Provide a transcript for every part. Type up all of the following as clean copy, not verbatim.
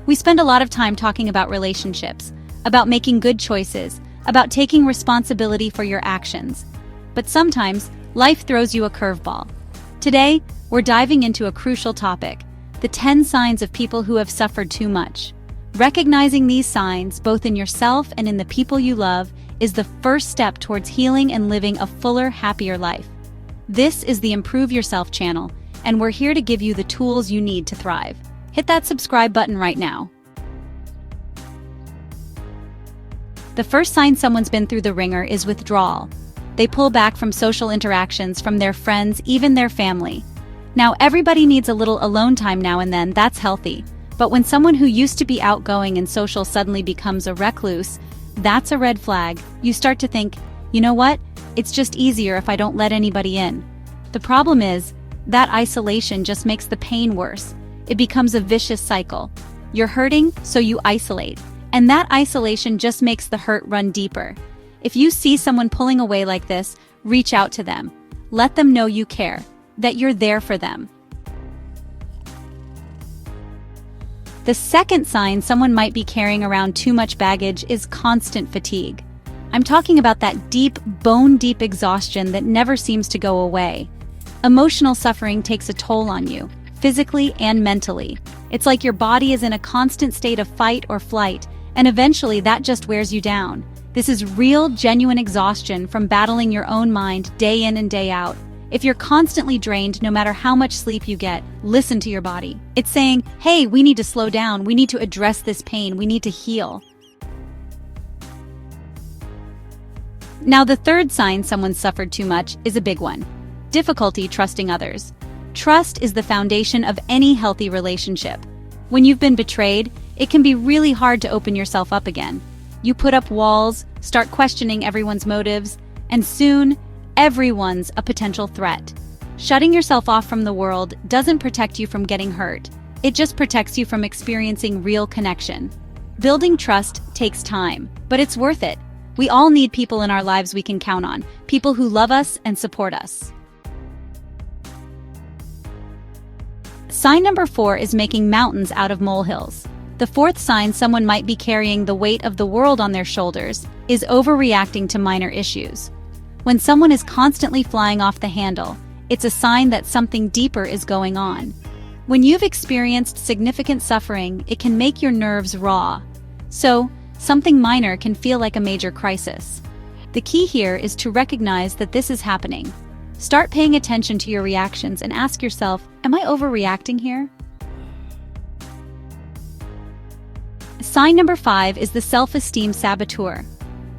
We spend a lot of time talking about relationships, about making good choices, about taking responsibility for your actions. But sometimes, life throws you a curveball. Today, we're diving into a crucial topic: the 10 signs of people who have suffered too much. Recognizing these signs, both in yourself and in the people you love, is the first step towards healing and living a fuller, happier life. This is the Improve Yourself channel, and we're here to give you the tools you need to thrive. Hit that subscribe button right now. The first sign someone's been through the ringer is withdrawal. They pull back from social interactions, from their friends, even their family. Now, everybody needs a little alone time now and then, that's healthy. But when someone who used to be outgoing and social suddenly becomes a recluse, that's a red flag. You start to think, you know what? It's just easier if I don't let anybody in. The problem is, that isolation just makes the pain worse. It becomes a vicious cycle. You're hurting, so you isolate. And that isolation just makes the hurt run deeper. If you see someone pulling away like this, reach out to them. Let them know you care, that you're there for them. The second sign someone might be carrying around too much baggage is constant fatigue. I'm talking about that deep, bone-deep exhaustion that never seems to go away. Emotional suffering takes a toll on you, physically and mentally. It's like your body is in a constant state of fight or flight, and eventually that just wears you down. This is real, genuine exhaustion from battling your own mind day in and day out. If you're constantly drained, no matter how much sleep you get, listen to your body. It's saying, hey, we need to slow down, we need to address this pain, we need to heal. Now, the third sign someone suffered too much is a big one: difficulty trusting others. Trust is the foundation of any healthy relationship. When you've been betrayed, it can be really hard to open yourself up again. You put up walls, start questioning everyone's motives, and soon, everyone's a potential threat. Shutting yourself off from the world doesn't protect you from getting hurt. It just protects you from experiencing real connection. Building trust takes time, but it's worth it. We all need people in our lives we can count on, people who love us and support us. Sign number 4 is making mountains out of molehills. The fourth sign someone might be carrying the weight of the world on their shoulders is overreacting to minor issues. When someone is constantly flying off the handle, it's a sign that something deeper is going on. When you've experienced significant suffering, it can make your nerves raw. So, something minor can feel like a major crisis. The key here is to recognize that this is happening. Start paying attention to your reactions and ask yourself, am I overreacting here? Sign number 5 is the self-esteem saboteur.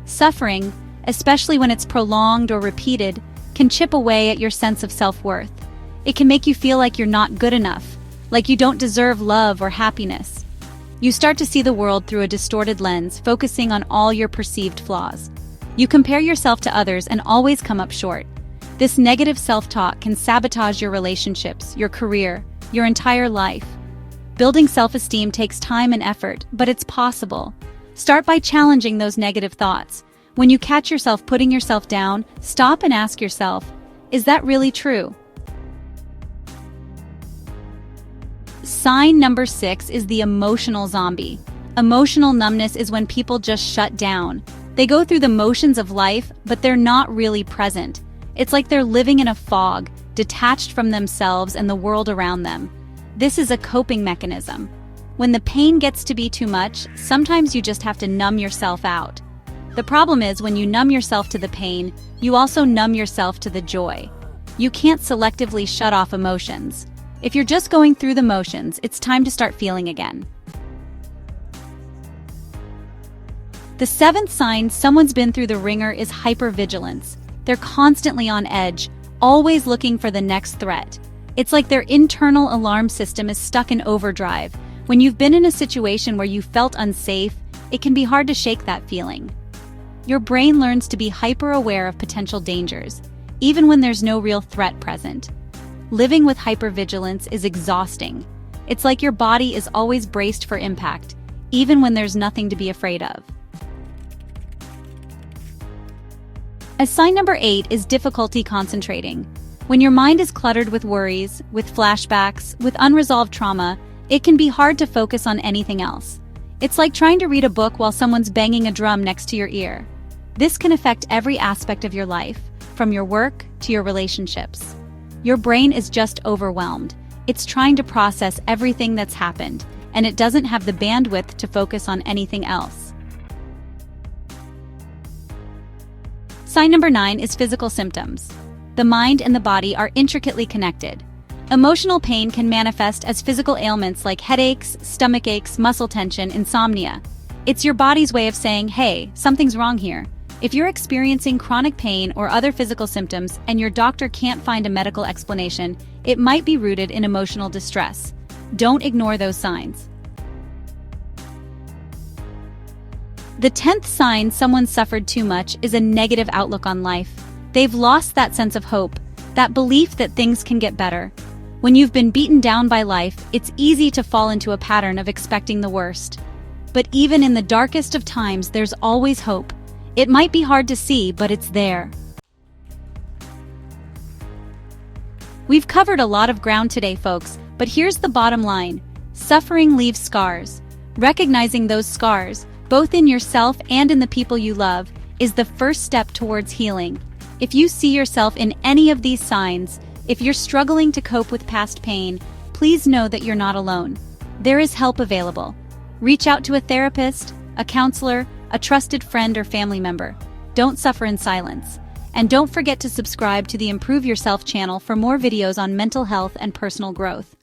Suffering, especially when it's prolonged or repeated, can chip away at your sense of self-worth. It can make you feel like you're not good enough, like you don't deserve love or happiness. You start to see the world through a distorted lens, focusing on all your perceived flaws. You compare yourself to others and always come up short. This negative self-talk can sabotage your relationships, your career, your entire life. Building self-esteem takes time and effort, but it's possible. Start by challenging those negative thoughts. When you catch yourself putting yourself down, stop and ask yourself, is that really true? Sign number 6 is the emotional zombie. Emotional numbness is when people just shut down. They go through the motions of life, but they're not really present. It's like they're living in a fog, detached from themselves and the world around them. This is a coping mechanism. When the pain gets to be too much, sometimes you just have to numb yourself out. The problem is, when you numb yourself to the pain, you also numb yourself to the joy. You can't selectively shut off emotions. If you're just going through the motions, it's time to start feeling again. The 7th sign someone's been through the ringer is hypervigilance. They're constantly on edge, always looking for the next threat. It's like their internal alarm system is stuck in overdrive. When you've been in a situation where you felt unsafe, it can be hard to shake that feeling. Your brain learns to be hyper-aware of potential dangers, even when there's no real threat present. Living with hypervigilance is exhausting. It's like your body is always braced for impact, even when there's nothing to be afraid of. As sign number 8 is difficulty concentrating. When your mind is cluttered with worries, with flashbacks, with unresolved trauma, It can be hard to focus on anything else. It's like trying to read a book while someone's banging a drum next to your ear. This can affect every aspect of your life, from your work to your relationships. Your brain is just overwhelmed. It's trying to process everything that's happened, and it doesn't have the bandwidth to focus on anything else. Sign number 9 is physical symptoms. The mind and the body are intricately connected. Emotional pain can manifest as physical ailments like headaches, stomach aches, muscle tension, insomnia. It's your body's way of saying, hey, something's wrong here. If you're experiencing chronic pain or other physical symptoms and your doctor can't find a medical explanation, it might be rooted in emotional distress. Don't ignore those signs. The 10th sign someone suffered too much is a negative outlook on life. They've lost that sense of hope, that belief that things can get better. When you've been beaten down by life, it's easy to fall into a pattern of expecting the worst. But even in the darkest of times, there's always hope. It might be hard to see, but it's there. We've covered a lot of ground today, folks, but here's the bottom line. Suffering leaves scars. Recognizing those scars, both in yourself and in the people you love, is the first step towards healing. If you see yourself in any of these signs, if you're struggling to cope with past pain, please know that you're not alone. There is help available. Reach out to a therapist, a counselor, a trusted friend or family member. Don't suffer in silence. And don't forget to subscribe to the Improve Yourself channel for more videos on mental health and personal growth.